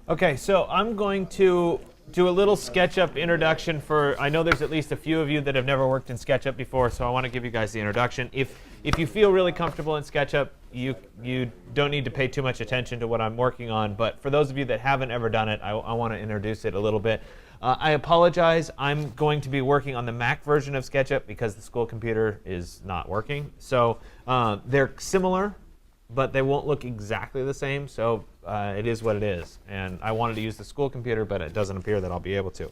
Okay, so I'm going to do a little SketchUp introduction for, I know there's at least a few of you that have never worked in SketchUp before, so I want to give you guys the introduction. If you feel really comfortable in SketchUp, you don't need to pay too much attention to what I'm working on, but for those of you that haven't ever done it, I want to introduce it a little bit. I apologize, I'm going to be working on the Mac version of SketchUp because the school computer is not working. So they're similar, but they won't look exactly the same, so it is what it is. And I wanted to use the school computer, but it doesn't appear that I'll be able to.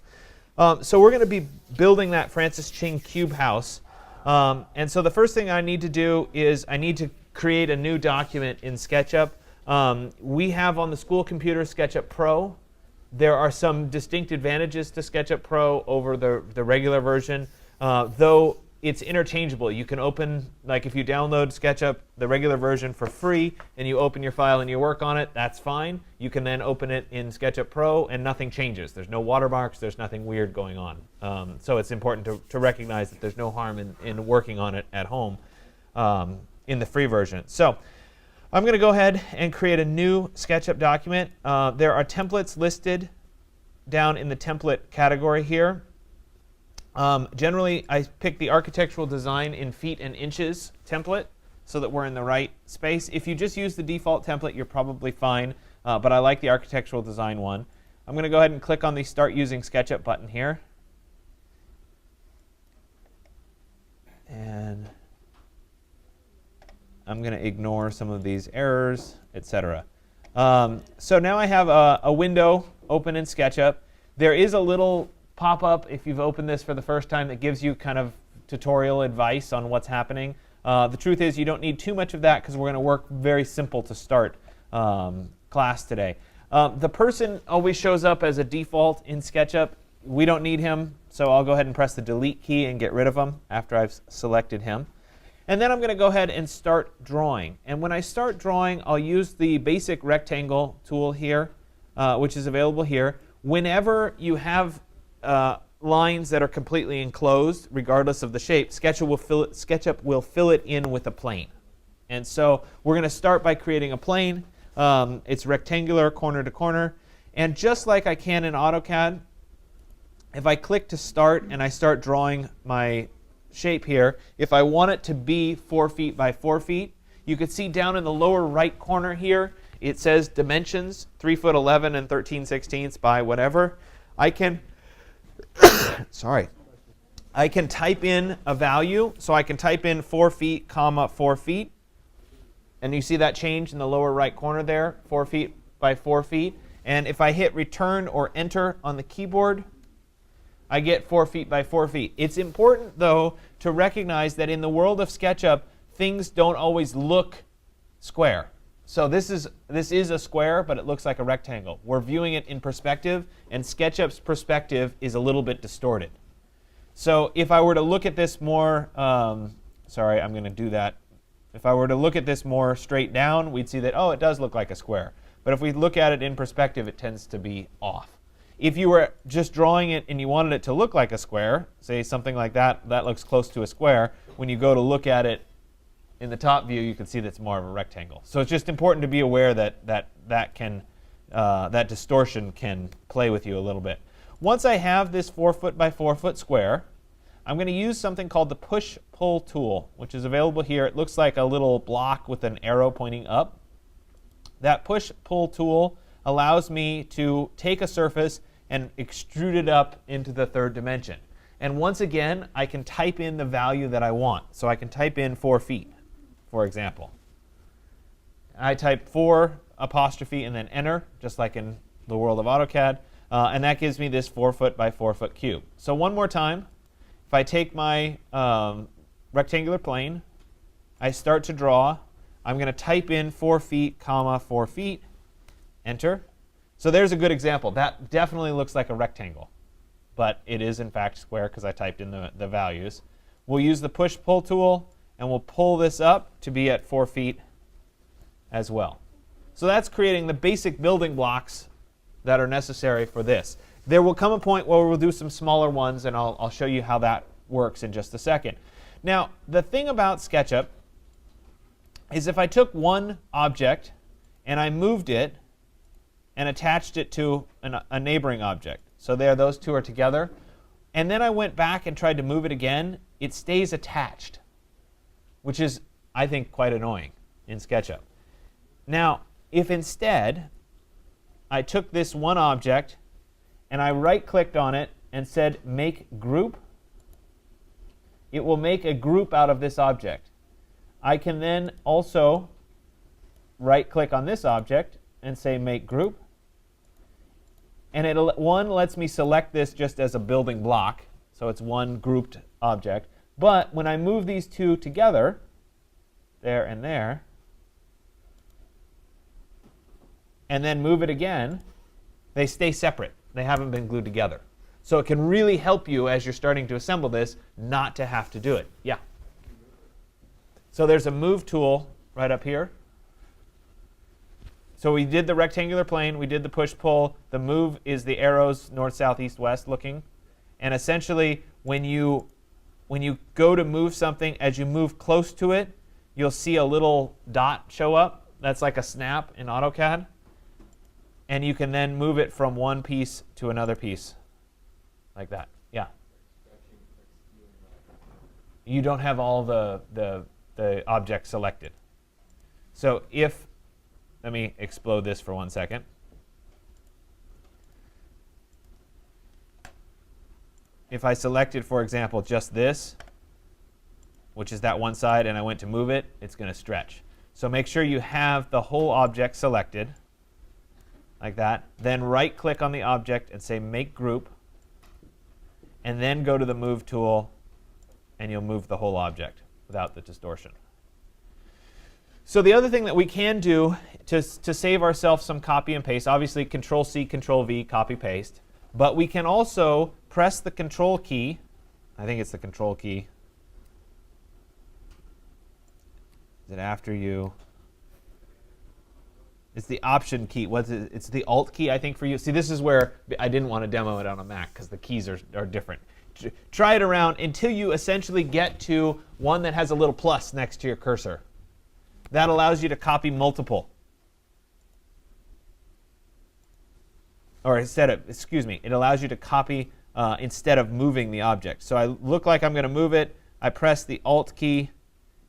So we're going to be building that Francis Ching cube house. And so the first thing I need to do is I need to create a new document in SketchUp. We have on the school computer SketchUp Pro. There are some distinct advantages to SketchUp Pro over the regular version, though it's interchangeable. You can open, like if you download SketchUp, the regular version for free, and you open your file and you work on it, that's fine. You can then open it in SketchUp Pro and nothing changes. There's no watermarks, there's nothing weird going on. So it's important to recognize that there's no harm in working on it at home in the free version. So I'm going to go ahead and create a new SketchUp document. There are templates listed down in the template category here. Generally, I pick the architectural design in feet and inches template so that we're in the right space. If you just use the default template, you're probably fine, but I like the architectural design one. I'm going to go ahead and click on the Start Using SketchUp button here. And I'm going to ignore some of these errors, etc. So now I have a window open in SketchUp. There is a little pop-up if you've opened this for the first time that gives you kind of tutorial advice on what's happening. The truth is you don't need too much of that because we're going to work very simple to start class today. The person always shows up as a default in SketchUp. We don't need him, so I'll go ahead and press the delete key and get rid of him after I've selected him. And then I'm going to go ahead and start drawing. And when I start drawing, I'll use the basic rectangle tool here, which is available here. Whenever you have lines that are completely enclosed, regardless of the shape, SketchUp will fill it in with a plane. And so we're going to start by creating a plane. It's rectangular, corner to corner. And just like I can in AutoCAD, if I click to start and I start drawing my shape here, if I want it to be 4 feet by 4 feet, you can see down in the lower right corner here, it says dimensions, 3'11" and 13/16 by whatever. I can I can type in a value, so I can type in 4 feet, comma 4 feet, and you see that change in the lower right corner there, 4 feet by 4 feet. And if I hit return or enter on the keyboard, I get 4 feet by 4 feet. It's important, though, to recognize that in the world of SketchUp, things don't always look square. So this is a square, but it looks like a rectangle. We're viewing it in perspective, and SketchUp's perspective is a little bit distorted. So if I were to look at this more, sorry, I'm going to do that. If I were to look at this more straight down, we'd see that, oh, it does look like a square. But if we look at it in perspective, it tends to be off. If you were just drawing it and you wanted it to look like a square, say something like that, that looks close to a square, when you go to look at it in the top view, you can see that it's more of a rectangle. So it's just important to be aware that that distortion can play with you a little bit. Once I have this 4 foot by 4 foot square, I'm going to use something called the push-pull tool, which is available here. It looks like a little block with an arrow pointing up. That push-pull tool allows me to take a surface and extrude it up into the third dimension. And once again, I can type in the value that I want. So I can type in 4 feet, for example. I type 4 apostrophe and then enter, just like in the world of AutoCAD. And that gives me this 4 foot by 4 foot cube. So one more time, if I take my rectangular plane, I start to draw. I'm going to type in 4 feet, comma 4 feet, enter. So there's a good example. That definitely looks like a rectangle, but it is in fact square because I typed in the values. We'll use the push-pull tool, and we'll pull this up to be at 4 feet as well. So that's creating the basic building blocks that are necessary for this. There will come a point where we'll do some smaller ones, and I'll show you how that works in just a second. Now, the thing about SketchUp is if I took one object and I moved it, and attached it to a neighboring object. So there, those two are together. And then I went back and tried to move it again. It stays attached, which is, I think, quite annoying in SketchUp. Now, if instead I took this one object and I right-clicked on it and said make group, it will make a group out of this object. I can then also right-click on this object and say make group. And one lets me select this just as a building block, so it's one grouped object. But when I move these two together, there and there, and then move it again, they stay separate. They haven't been glued together. So it can really help you as you're starting to assemble this not to have to do it. Yeah? So there's a move tool right up here. So we did the rectangular plane, we did the push-pull. The move is the arrows north, south, east, west looking. And essentially, when you go to move something, as you move close to it, you'll see a little dot show up. That's like a snap in AutoCAD. And you can then move it from one piece to another piece, like that. Yeah? You don't have all the objects selected. So if, let me explode this for 1 second. If I selected, for example, just this, which is that one side, and I went to move it, it's going to stretch. So make sure you have the whole object selected, like that. Then right-click on the object and say Make Group, and then go to the Move tool, and you'll move the whole object without the distortion. So the other thing that we can do to save ourselves some copy and paste, obviously Control-C, Control-V, copy-paste, but we can also press the Control key. I think it's the Control key. Is it after you? It's the Option key. What's it? It's the Alt key, I think, for you. See, this is where I didn't want to demo it on a Mac because the keys are different. Try it around until you essentially get to one that has a little plus next to your cursor. That allows you to copy multiple. Or instead of, excuse me, it allows you to copy instead of moving the object. So I look like I'm going to move it. I press the Alt key.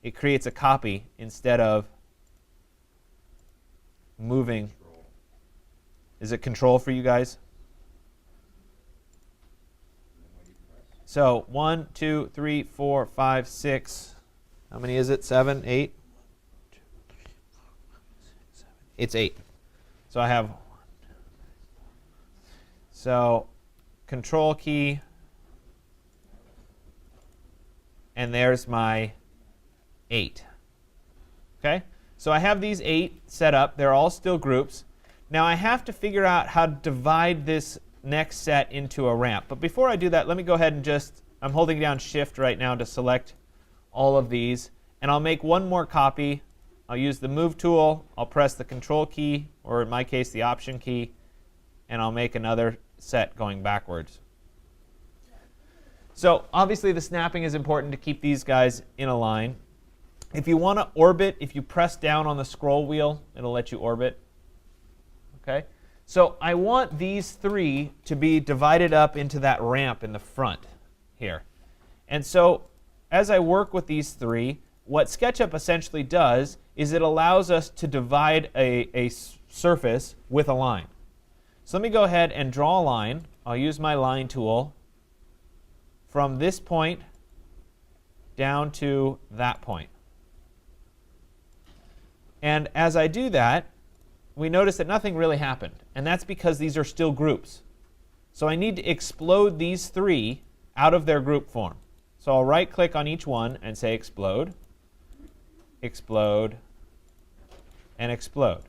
It creates a copy instead of moving. Is it Control for you guys? So 1, 2, 3, 4, 5, 6. How many is it? 7, 8? It's 8. So I have, so Control key, and there's my 8. Okay? So I have these 8 set up. They're all still groups. Now I have to figure out how to divide this next set into a ramp. But before I do that, let me go ahead and just, I'm holding down Shift right now to select all of these. And I'll make one more copy. I'll use the Move tool. I'll press the Control key, or in my case, the Option key. And I'll make another set going backwards. So obviously the snapping is important to keep these guys in a line. If you want to orbit, if you press down on the scroll wheel, it'll let you orbit. Okay? So I want these 3 to be divided up into that ramp in the front here. And so as I work with these 3, what SketchUp essentially does is it allows us to divide a surface with a line. So let me go ahead and draw a line. I'll use my line tool from this point down to that point. And as I do that, we notice that nothing really happened. And that's because these are still groups. So I need to explode these 3 out of their group form. So I'll right-click on each one and say Explode, Explode, and Explode.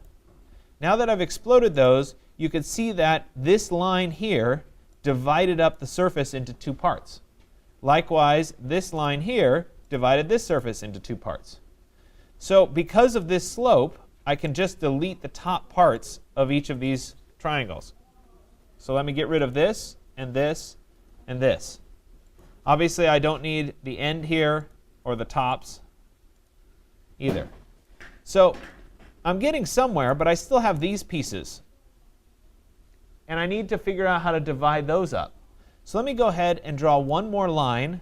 Now that I've exploded those, you can see that this line here divided up the surface into 2 parts. Likewise, this line here divided this surface into 2 parts. So because of this slope, I can just delete the top parts of each of these triangles. So let me get rid of this, and this, and this. Obviously, I don't need the end here or the tops either. So I'm getting somewhere, but I still have these pieces. and I need to figure out how to divide those up. So let me go ahead and draw one more line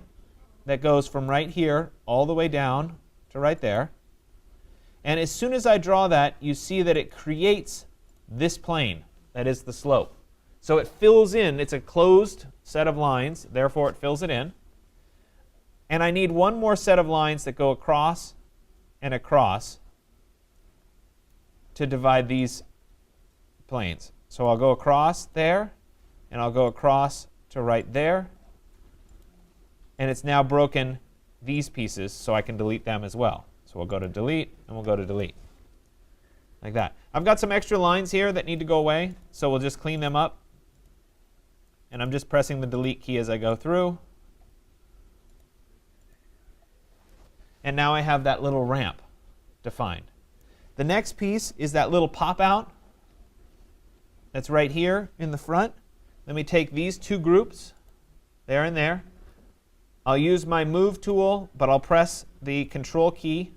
that goes from right here all the way down to right there. And as soon as I draw that, you see that it creates this plane, that is the slope. So it fills in, it's a closed set of lines, therefore it fills it in. And I need one more set of lines that go across and across to divide these planes. So I'll go across there, and I'll go across to right there. And it's now broken these pieces, so I can delete them as well. So we'll go to delete, and we'll go to delete. Like that. I've got some extra lines here that need to go away, so we'll just clean them up. And I'm just pressing the delete key as I go through. And now I have that little ramp defined. The next piece is that little pop out that's right here in the front. Let me take these two groups, there and there. I'll use my move tool, but I'll press the control key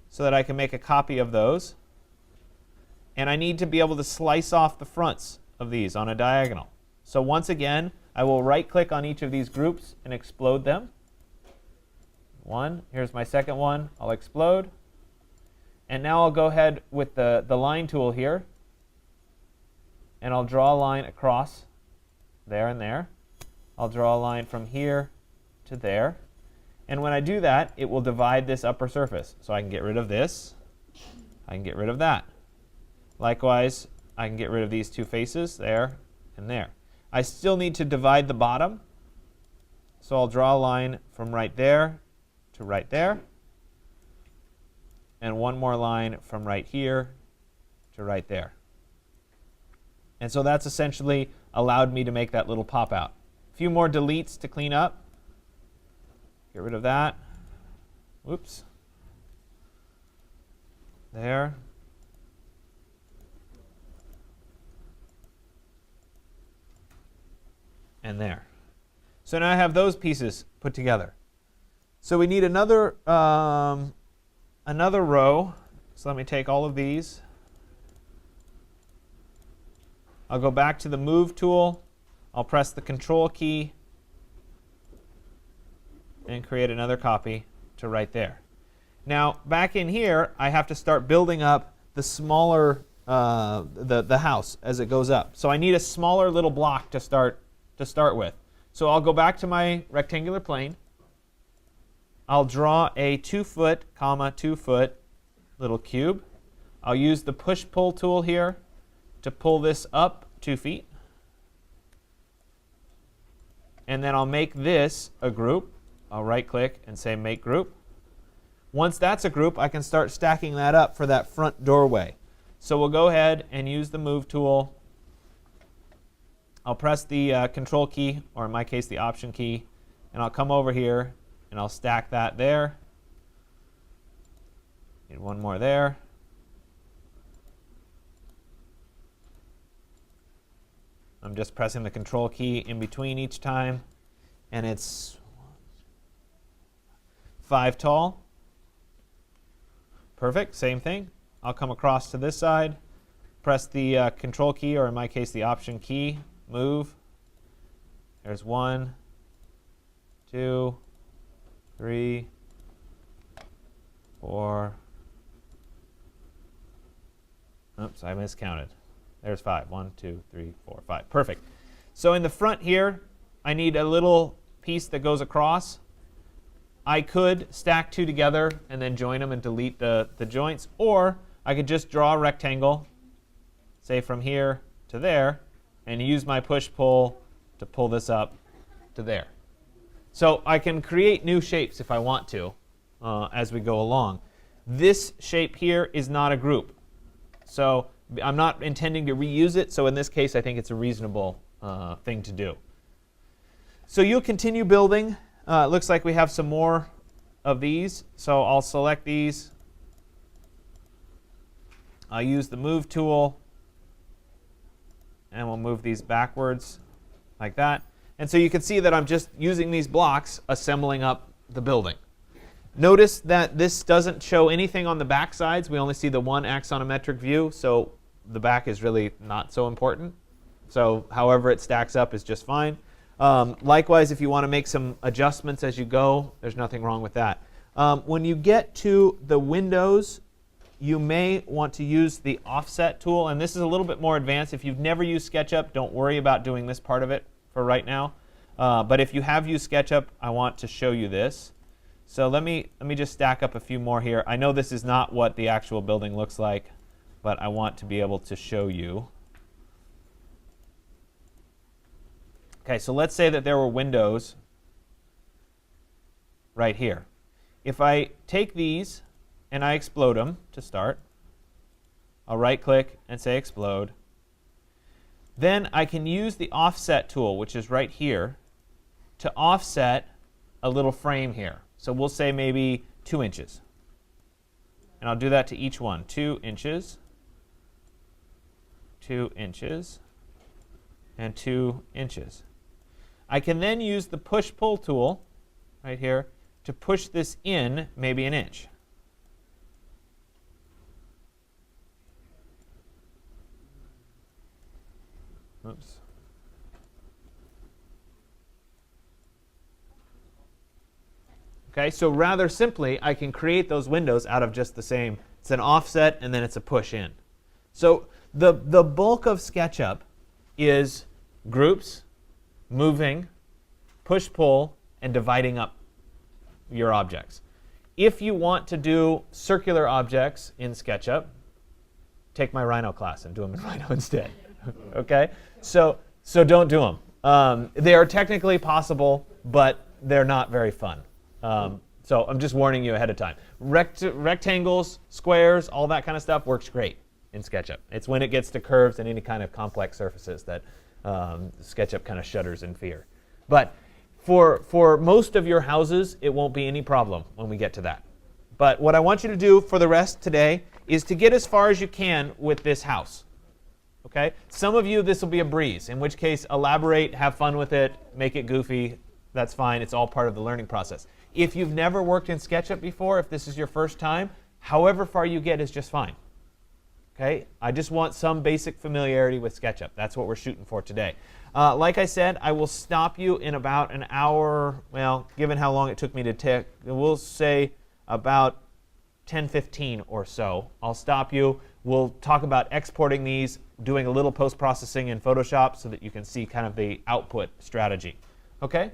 so that I can make a copy of those. And I need to be able to slice off the fronts of these on a diagonal. So once again, I will right click on each of these groups and explode them. One, here's my second one, I'll explode. And now I'll go ahead with the line tool here, and I'll draw a line across there and there. I'll draw a line from here to there. And when I do that, it will divide this upper surface. So I can get rid of this, I can get rid of that. Likewise, I can get rid of these two faces, there and there. I still need to divide the bottom, so I'll draw a line from right there to right there, and one more line from right here to right there. And so that's essentially allowed me to make that little pop out. A few more deletes to clean up. Get rid of that. Whoops. There. And there. So now I have those pieces put together. So we need another row. So let me take all of these. I'll go back to the move tool. I'll press the control key and create another copy to right there. Now back in here, I have to start building up the smaller the house as it goes up. So I need a smaller little block to start with. So I'll go back to my rectangular plane. I'll draw a 2 foot, 2 foot little cube. I'll use the push-pull tool here to pull this up 2 feet. And then I'll make this a group. I'll right-click and say Make Group. Once that's a group, I can start stacking that up for that front doorway. So we'll go ahead and use the Move tool. I'll press the Control key, or in my case the Option key, and I'll come over here and I'll stack that there. Need one more there. I'm just pressing the Control key in between each time, and it's 5 tall. Perfect, same thing. I'll come across to this side, press the Control key, or in my case the Option key, move. There's 1, 2, 3, 4. Oops, I miscounted. There's 5. 1, 2, 3, 4, 5. Perfect. So in the front here, I need a little piece that goes across. I could stack 2 together and then join them and delete the joints, or I could just draw a rectangle, say from here to there, and use my push-pull to pull this up to there. So I can create new shapes if I want to as we go along. This shape here is not a group. So I'm not intending to reuse it, so in this case I think it's a reasonable thing to do. So you'll continue building. It looks like we have some more of these, so I'll select these. I'll use the Move tool, and we'll move these backwards like that. And so you can see that I'm just using these blocks, assembling up the building. Notice that this doesn't show anything on the back sides. We only see the one axonometric view, so the back is really not so important. So however it stacks up is just fine. Likewise, if you want to make some adjustments as you go, there's nothing wrong with that. When you get to the windows, you may want to use the offset tool, and this is a little bit more advanced. If you've never used SketchUp, don't worry about doing this part of it for right now. But if you have used SketchUp, I want to show you this. So let me just stack up a few more here. I know this is not what the actual building looks like, but I want to be able to show you. Okay, so let's say that there were windows right here. If I take these and I explode them to start, I'll right-click and say explode. Then I can use the offset tool, which is right here, to offset a little frame here. So we'll say maybe 2 inches. And I'll do that to each one. 2 inches, 2 inches, and 2 inches. I can then use the push-pull tool right here to push this in maybe 1 inch. Oops. Okay, so rather simply, I can create those windows out of just the same. It's an offset, and then it's a push in. So the bulk of SketchUp is groups, moving, push-pull, and dividing up your objects. If you want to do circular objects in SketchUp, take my Rhino class and do them in Rhino instead. Okay? So don't do them. They are technically possible, but they're not very fun. So I'm just warning you ahead of time. Rectangles, squares, all that kind of stuff works great in SketchUp. It's when it gets to curves and any kind of complex surfaces that SketchUp kind of shudders in fear. But for most of your houses, it won't be any problem when we get to that. But what I want you to do for the rest today is to get as far as you can with this house. Okay? Some of you, this will be a breeze, in which case elaborate, have fun with it, make it goofy. That's fine. It's all part of the learning process. If you've never worked in SketchUp before, if this is your first time, however far you get is just fine. Okay? I just want some basic familiarity with SketchUp. That's what we're shooting for today. Like I said, I will stop you in about an hour. Well, given how long it took me to take, we'll say about 10:15 or so. I'll stop you. We'll talk about exporting these, doing a little post-processing in Photoshop so that you can see kind of the output strategy. Okay?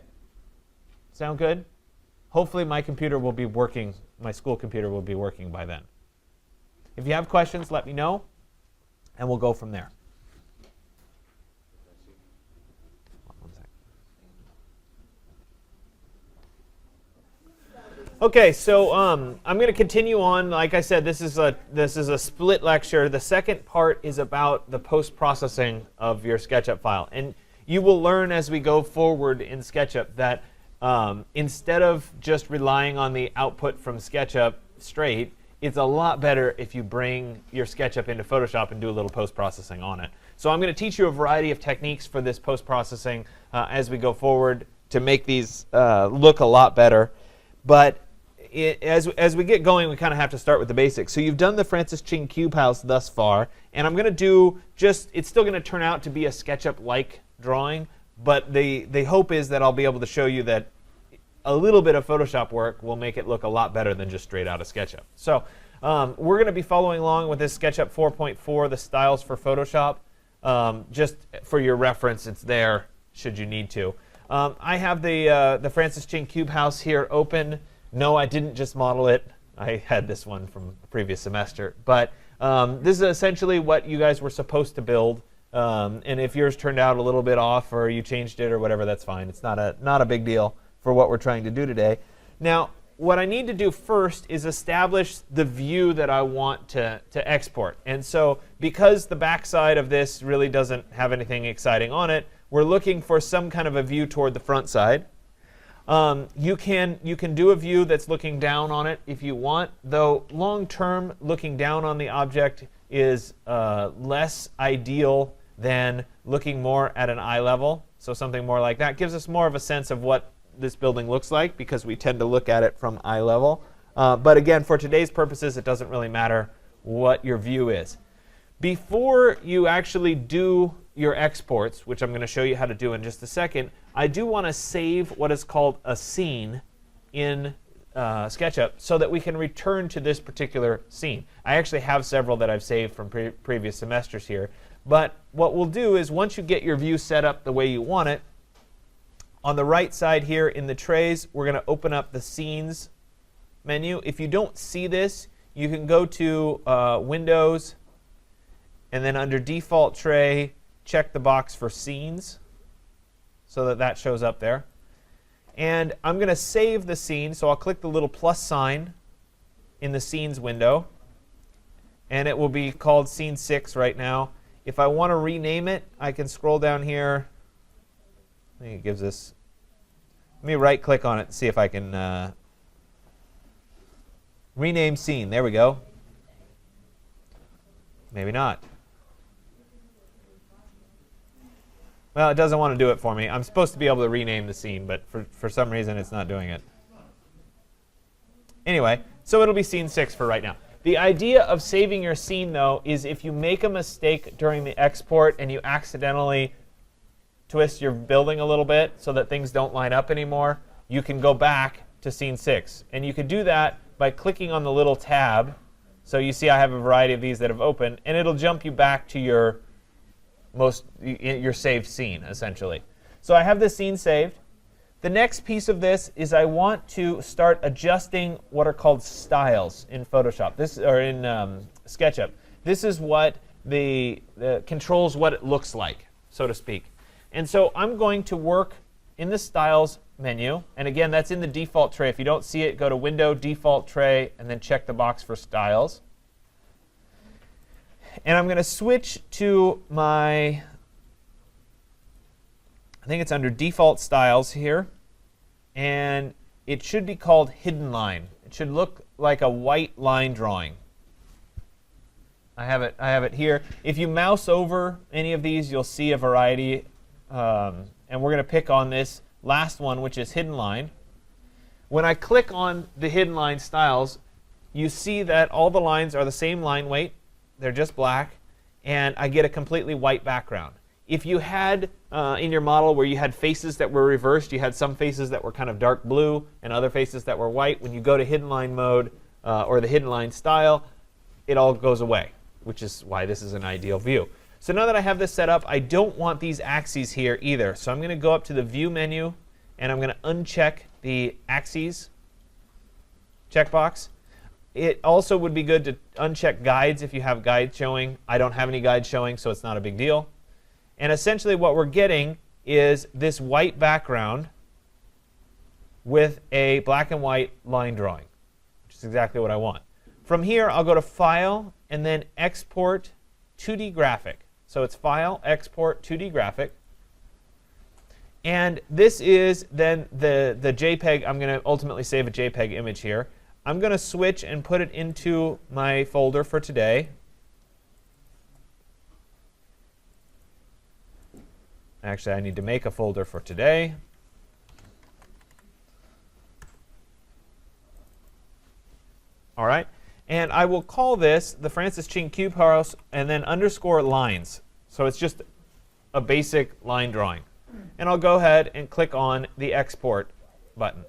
Sound good? Hopefully my computer will be working, my school computer will be working by then. If you have questions, let me know, and we'll go from there. Okay, so I'm going to continue on. Like I said, this is a split lecture. The second part is about the post-processing of your SketchUp file. And you will learn as we go forward in SketchUp that instead of just relying on the output from SketchUp straight, it's a lot better if you bring your SketchUp into Photoshop and do a little post-processing on it. So I'm going to teach you a variety of techniques for this post-processing as we go forward to make these look a lot better. But as we get going, we kind of have to start with the basics. So you've done the Francis Ching Cube House thus far, and I'm going to do it's still going to turn out to be a SketchUp-like drawing, but the hope is that I'll be able to show you that a little bit of Photoshop work will make it look a lot better than just straight out of SketchUp. So we're going to be following along with this SketchUp 4.4, the styles for Photoshop. Just for your reference, it's there should you need to. I have the Francis Ching Cube House here open. No, I didn't just model it. I had this one from the previous semester. But this is essentially what you guys were supposed to build. And if yours turned out a little bit off or you changed it or whatever, that's fine. It's not a big deal for what we're trying to do today. Now, what I need to do first is establish the view that I want to export. And so because the backside of this really doesn't have anything exciting on it, we're looking for some kind of a view toward the front side. You can do a view that's looking down on it if you want, though long term looking down on the object is less ideal than looking more at an eye level. So something more like that gives us more of a sense of what this building looks like because we tend to look at it from eye level. But again, for today's purposes, it doesn't really matter what your view is. Before you actually do your exports, which I'm going to show you how to do in just a second, I do want to save what is called a scene in SketchUp so that we can return to this particular scene. I actually have several that I've saved from previous semesters here. But what we'll do is once you get your view set up the way you want it, on the right side here in the trays, we're going to open up the Scenes menu. If you don't see this, you can go to Windows, and then under Default Tray, check the box for Scenes so that that shows up there. And I'm going to save the scene, so I'll click the little plus sign in the Scenes window, and it will be called Scene 6 right now. If I want to rename it, I can scroll down here. I think it gives us. Let me right-click on it and see if I can rename scene. There we go. Maybe not. Well, it doesn't want to do it for me. I'm supposed to be able to rename the scene, but for some reason it's not doing it. Anyway, so it'll be Scene 6 for right now. The idea of saving your scene, though, is if you make a mistake during the export and you accidentally twist your building a little bit so that things don't line up anymore, you can go back to Scene 6. And you can do that by clicking on the little tab. So you see I have a variety of these that have opened, and it'll jump you back to your saved scene, essentially. So I have this scene saved. The next piece of this is I want to start adjusting what are called styles in Photoshop. In SketchUp. This is what controls what it looks like, so to speak. And so I'm going to work in the Styles menu. And again, that's in the default tray. If you don't see it, go to Window, Default Tray, and then check the box for Styles. And I'm going to switch to my, I think it's under Default Styles here. And it should be called Hidden Line. It should look like a white line drawing. I have it here. If you mouse over any of these, you'll see a variety. And we're going to pick on this last one, which is Hidden Line. When I click on the Hidden Line styles, you see that all the lines are the same line weight. They're just black. And I get a completely white background. If you had in your model where you had faces that were reversed, you had some faces that were kind of dark blue and other faces that were white, when you go to Hidden Line mode or the Hidden Line style, it all goes away, which is why this is an ideal view. So now that I have this set up, I don't want these axes here either. So I'm going to go up to the View menu, and I'm going to uncheck the Axes checkbox. It also would be good to uncheck Guides if you have guides showing. I don't have any guides showing, so it's not a big deal. And essentially what we're getting is this white background with a black and white line drawing, which is exactly what I want. From here, I'll go to File, and then Export 2D Graphic. So it's File, Export 2D Graphic. And this is then the JPEG. I'm going to ultimately save a JPEG image here. I'm going to switch and put it into my folder for today. Actually, I need to make a folder for today. All right. And I will call this the Francis Ching Cube House and then underscore lines. So it's just a basic line drawing. And I'll go ahead and click on the Export button.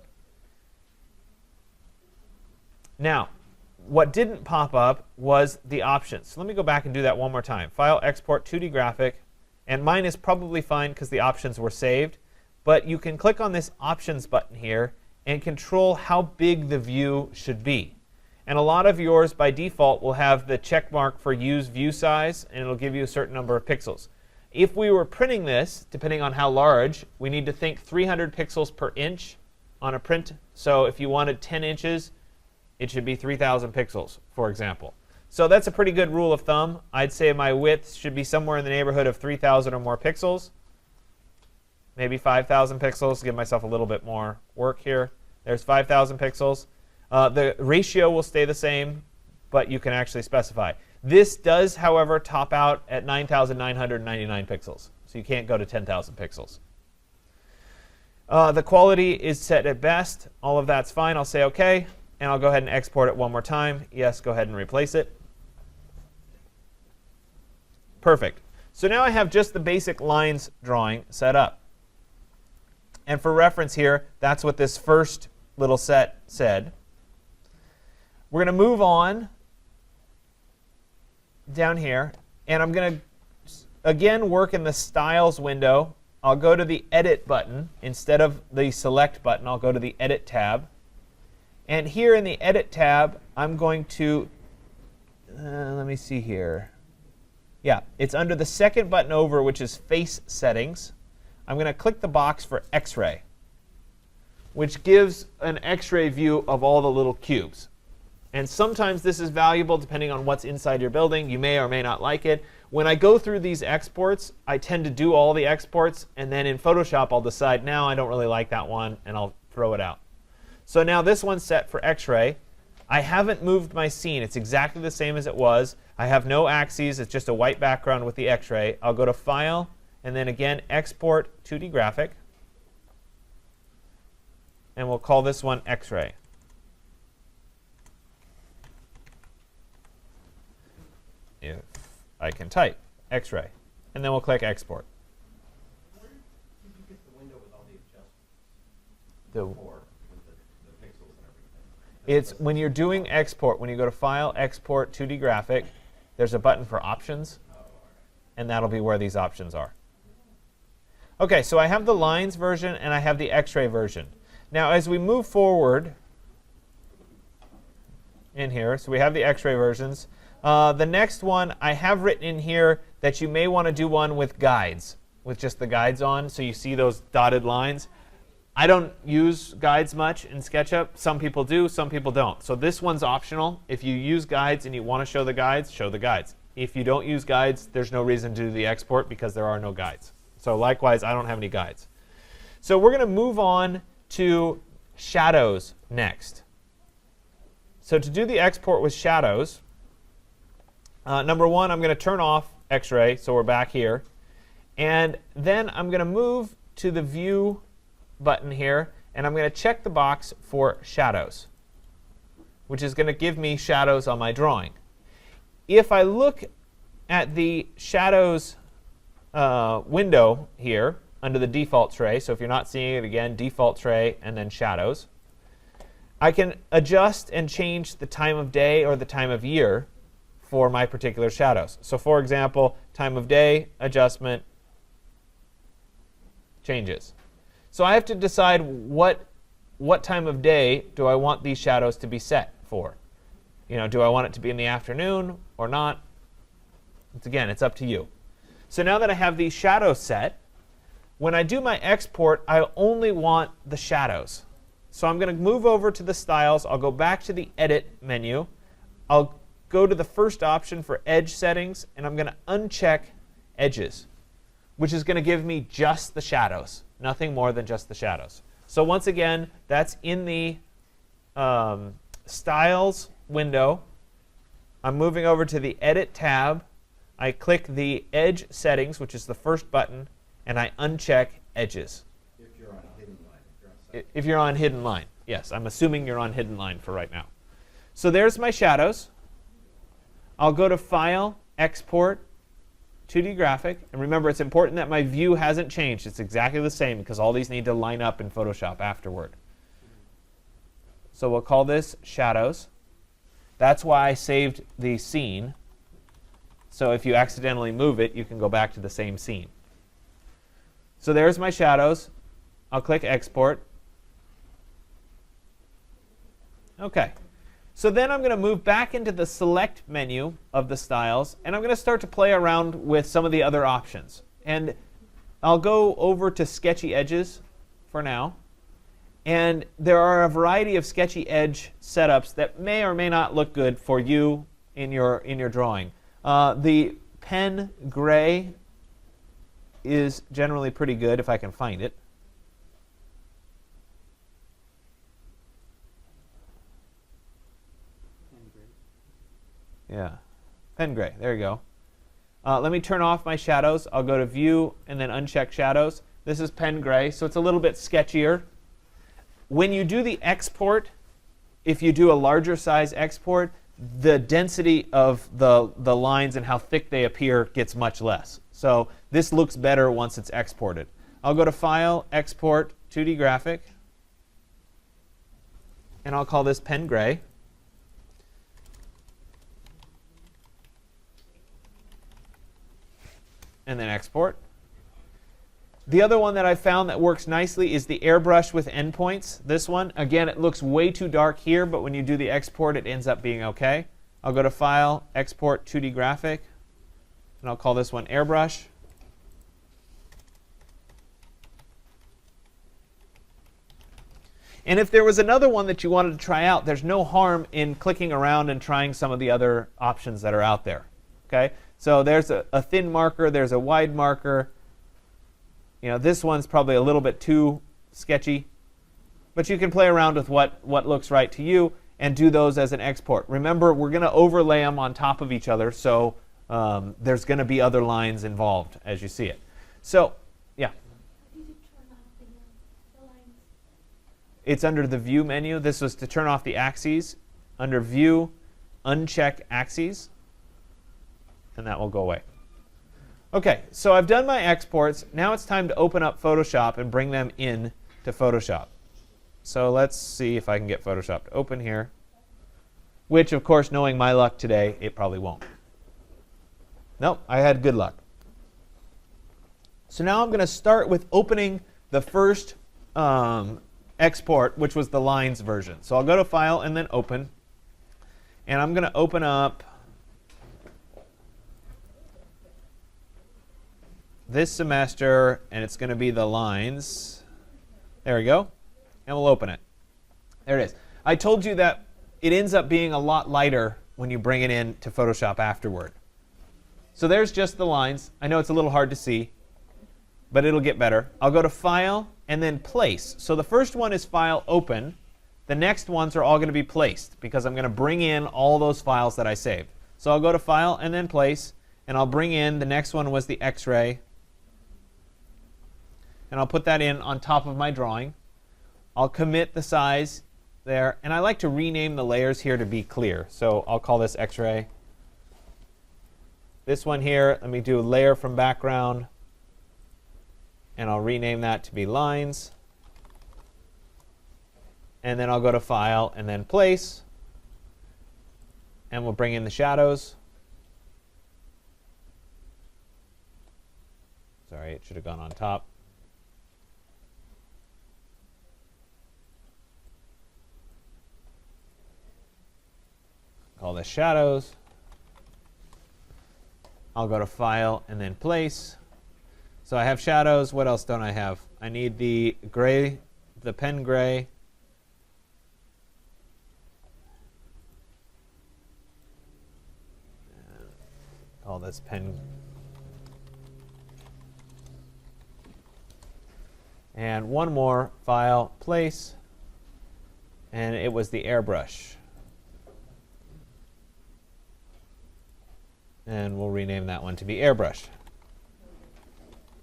Now, what didn't pop up was the options. So let me go back and do that one more time. File, Export 2D Graphic. And mine is probably fine because the options were saved. But you can click on this Options button here and control how big the view should be. And a lot of yours, by default, will have the check mark for Use View Size, and it'll give you a certain number of pixels. If we were printing this, depending on how large, we need to think 300 pixels per inch on a print. So if you wanted 10 inches, it should be 3,000 pixels, for example. So that's a pretty good rule of thumb. I'd say my width should be somewhere in the neighborhood of 3,000 or more pixels. Maybe 5,000 pixels. Give myself a little bit more work here. There's 5,000 pixels. The ratio will stay the same, but you can actually specify. This does, however, top out at 9,999 pixels. So you can't go to 10,000 pixels. The quality is set at best. All of that's fine. I'll say OK. And I'll go ahead and export it one more time. Yes, go ahead and replace it. Perfect. So now I have just the basic lines drawing set up. And for reference here, that's what this first little set said. We're going to move on down here, and I'm going to, again, work in the Styles window. I'll go to the Edit button. Instead of the Select button, I'll go to the Edit tab. And here in the Edit tab, I'm going to, let me see here. Yeah, it's under the second button over, which is Face Settings. I'm going to click the box for X-ray, which gives an X-ray view of all the little cubes. And sometimes this is valuable depending on what's inside your building. You may or may not like it. When I go through these exports, I tend to do all the exports, and then in Photoshop I'll decide, now I don't really like that one, and I'll throw it out. So now this one's set for X-ray. I haven't moved my scene. It's exactly the same as it was. I have no axes. It's just a white background with the X-ray. I'll go to File, and then again, Export 2D Graphic. And we'll call this one X-ray. If I can type X-ray. And then we'll click Export. Where did you get the window with all the adjustments? The Pixels and everything. It's when you're doing export, when you go to File, Export 2D Graphic, there's a button for Options, and that'll be where these options are. OK, so I have the lines version, and I have the X-ray version. Now, as we move forward in here, so we have the X-ray versions. The next one, I have written in here that you may want to do one with guides, with just the guides on, so you see those dotted lines. I don't use guides much in SketchUp. Some people do, some people don't. So this one's optional. If you use guides and you want to show the guides, show the guides. If you don't use guides, there's no reason to do the export because there are no guides. So likewise, I don't have any guides. So we're going to move on to shadows next. So to do the export with shadows, number one, I'm going to turn off X-ray, so we're back here. And then I'm going to move to the View button here, and I'm going to check the box for shadows, which is going to give me shadows on my drawing. If I look at the shadows window here under the default tray, so if you're not seeing it again, default tray and then shadows, I can adjust and change the time of day or the time of year for my particular shadows. So for example, time of day, adjustment, changes. So I have to decide what time of day do I want these shadows to be set for. You know, do I want it to be in the afternoon or not? Again, it's up to you. So now that I have these shadows set, when I do my export, I only want the shadows. So I'm going to move over to the styles. I'll go back to the Edit menu. I'll go to the first option for Edge Settings, and I'm going to uncheck Edges, which is going to give me just the shadows, nothing more than just the shadows. So once again, that's in the Styles window. I'm moving over to the Edit tab. I click the Edge Settings, which is the first button, and I uncheck Edges. If you're on hidden line. If you're on hidden line. Yes, I'm assuming you're on hidden line for right now. So there's my shadows. I'll go to File, Export, 2D Graphic. And remember, it's important that my view hasn't changed. It's exactly the same because all these need to line up in Photoshop afterward. So we'll call this Shadows. That's why I saved the scene. So if you accidentally move it, you can go back to the same scene. So there's my shadows. I'll click Export. OK. So then I'm going to move back into the Select menu of the styles, and I'm going to start to play around with some of the other options. And I'll go over to Sketchy Edges for now. And there are a variety of sketchy edge setups that may or may not look good for you in your drawing. The pen gray is generally pretty good if I can find it. Yeah, pen gray. There you go. Let me turn off my shadows. I'll go to View and then uncheck Shadows. This is pen gray, so it's a little bit sketchier. When you do the export, if you do a larger size export, the density of the lines and how thick they appear gets much less. So this looks better once it's exported. I'll go to File, Export, 2D Graphic, and I'll call this pen gray. And then export. The other one that I found that works nicely is the airbrush with endpoints. This one, again, it looks way too dark here, but when you do the export, it ends up being OK. I'll go to File, Export, 2D Graphic, and I'll call this one airbrush. And if there was another one that you wanted to try out, there's no harm in clicking around and trying some of the other options that are out there. Okay? So there's a thin marker, there's a wide marker. You know, this one's probably a little bit too sketchy. But you can play around with what looks right to you and do those as an export. Remember, we're going to overlay them on top of each other, so there's going to be other lines involved as you see it. So, yeah. It's under the View menu. This was to turn off the axes. Under View, uncheck Axes, and that will go away. OK, so I've done my exports. Now it's time to open up Photoshop and bring them in to Photoshop. So let's see if I can get Photoshop to open here, which, of course, knowing my luck today, it probably won't. Nope, I had good luck. So now I'm going to start with opening the first export, which was the lines version. So I'll go to File and then Open. And I'm going to open up this semester, and it's going to be the lines. There we go. And we'll open it. There it is. I told you that it ends up being a lot lighter when you bring it in to Photoshop afterward. So there's just the lines. I know it's a little hard to see, but it'll get better. I'll go to File and then Place. So the first one is File, Open. The next ones are all going to be placed because I'm going to bring in all those files that I saved. So I'll go to File and then Place, and I'll bring in, the next one was the X-ray, and I'll put that in on top of my drawing. I'll commit the size there, and I like to rename the layers here to be clear. So I'll call this X-ray. This one here, let me do layer from background, and I'll rename that to be lines. And then I'll go to File and then Place, and we'll bring in the shadows. Sorry, it should have gone on top. Call this shadows. I'll go to File and then Place. So I have shadows. What else don't I have? I need the gray, the pen gray. Call this pen. And one more, File, Place. And it was the airbrush. And we'll rename that one to be airbrush.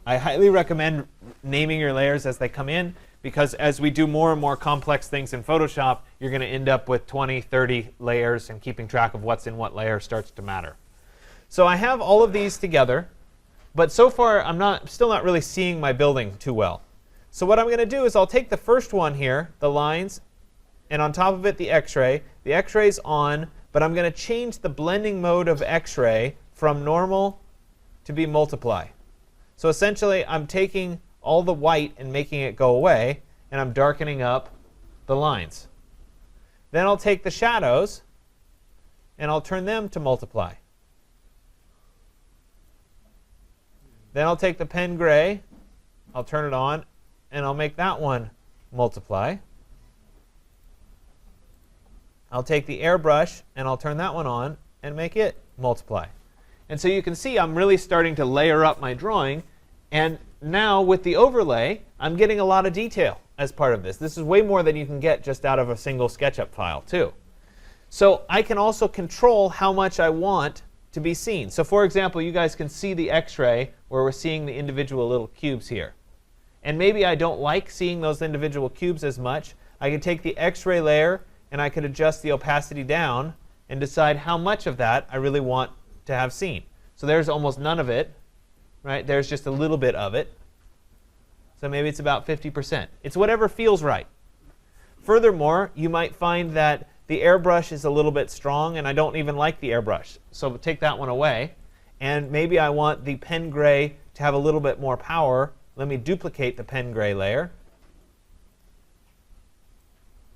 I highly recommend naming your layers as they come in, because as we do more and more complex things in Photoshop, you're going to end up with 20, 30 layers, and keeping track of what's in what layer starts to matter. So I have all of these together, but so far I'm still not really seeing my building too well. So what I'm going to do is I'll take the first one here, the lines, and on top of it the X-ray. The X-ray's on, but I'm going to change the blending mode of X-ray from normal to be multiply. So essentially I'm taking all the white and making it go away, and I'm darkening up the lines. Then I'll take the shadows and I'll turn them to multiply. Then I'll take the pen gray, I'll turn it on, and I'll make that one multiply. I'll take the airbrush and I'll turn that one on and make it multiply. And so you can see I'm really starting to layer up my drawing, and now with the overlay I'm getting a lot of detail as part of this. This is way more than you can get just out of a single SketchUp file too. So I can also control how much I want to be seen. So for example, you guys can see the X-ray where we're seeing the individual little cubes here. And maybe I don't like seeing those individual cubes as much. I could take the X-ray layer and I could adjust the opacity down and decide how much of that I really want to have seen. So there's almost none of it. right? There's just a little bit of it. So maybe it's about 50%. It's whatever feels right. Furthermore, you might find that the airbrush is a little bit strong, and I don't even like the airbrush. So take that one away. And maybe I want the pen gray to have a little bit more power. Let me duplicate the pen gray layer.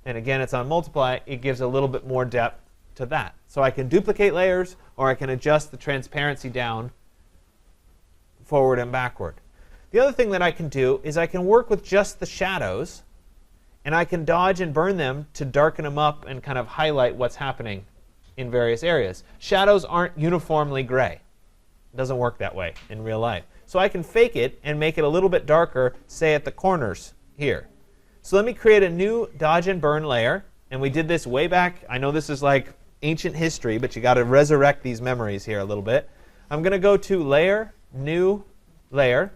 And again, it's on multiply. It gives a little bit more depth to that. So I can duplicate layers, or I can adjust the transparency down forward and backward. The other thing that I can do is I can work with just the shadows, and I can dodge and burn them to darken them up and kind of highlight what's happening in various areas. Shadows aren't uniformly gray. It doesn't work that way in real life. So I can fake it and make it a little bit darker, say at the corners here. So let me create a new dodge and burn layer. And we did this way back. I know this is like ancient history, but you got to resurrect these memories here a little bit. I'm going to go to Layer, New Layer.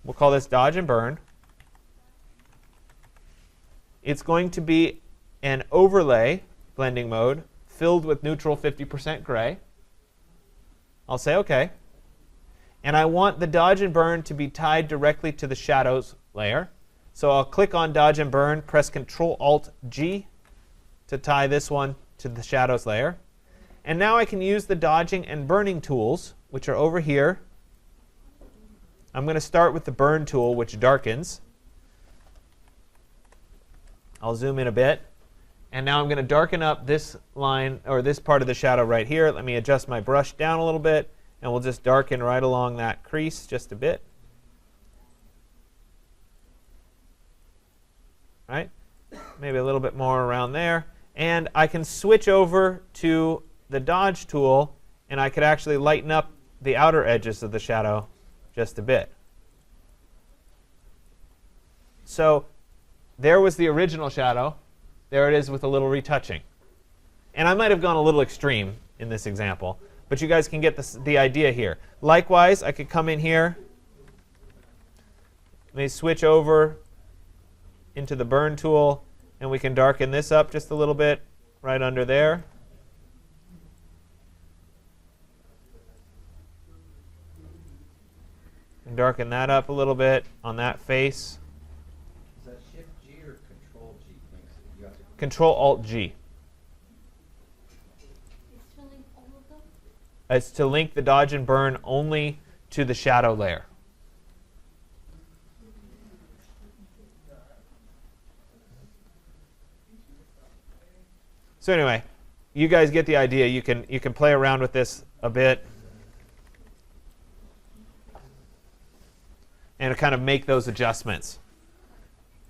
We'll call this Dodge and Burn. It's going to be an overlay blending mode filled with neutral 50% gray. I'll say OK. And I want the Dodge and Burn to be tied directly to the Shadows layer. So I'll click on Dodge and Burn, press Control-Alt-G to tie this one to the Shadows layer. And now I can use the dodging and burning tools, which are over here. I'm going to start with the Burn tool, which darkens. I'll zoom in a bit. And now I'm going to darken up this line, or this part of the shadow right here. Let me adjust my brush down a little bit, and we'll just darken right along that crease just a bit. Right? Maybe a little bit more around there. And I can switch over to the Dodge tool, and I could actually lighten up the outer edges of the shadow just a bit. So there was the original shadow. There it is with a little retouching. And I might have gone a little extreme in this example, but you guys can get the idea here. Likewise, I could come in here. Let me switch over into the Burn tool, and we can darken this up just a little bit right under there. And darken that up a little bit on that face. Is that Shift G or Control G? You have to Control-Alt-G. It's to link all of them? It's to link the Dodge and Burn only to the shadow layer. So anyway, you guys get the idea. You can play around with this a bit and kind of make those adjustments.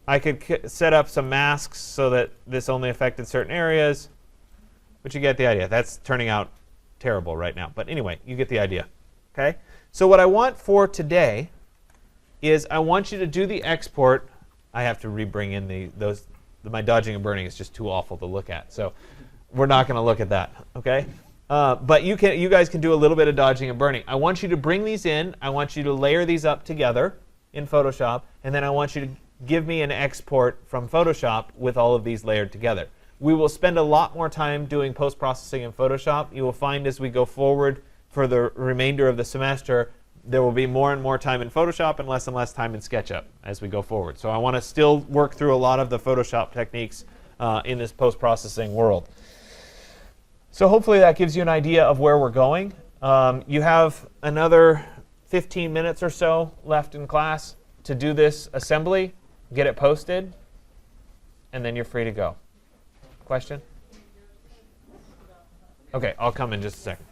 I could set up some masks so that this only affected certain areas, but you get the idea. That's turning out terrible right now. But anyway, you get the idea. Okay? So what I want for today is I want you to do the export. I have to re-bring in my dodging and burning is just too awful to look at. So we're not going to look at that. Okay? But you guys can do a little bit of dodging and burning. I want you to bring these in. I want you to layer these up together in Photoshop. And then I want you to give me an export from Photoshop with all of these layered together. We will spend a lot more time doing post-processing in Photoshop. You will find as we go forward for the remainder of the semester, there will be more and more time in Photoshop and less time in SketchUp as we go forward. So I want to still work through a lot of the Photoshop techniques in this post-processing world. So hopefully that gives you an idea of where we're going. You have another 15 minutes or so left in class to do this assembly, get it posted, and then you're free to go. Question? OK, I'll come in just a second.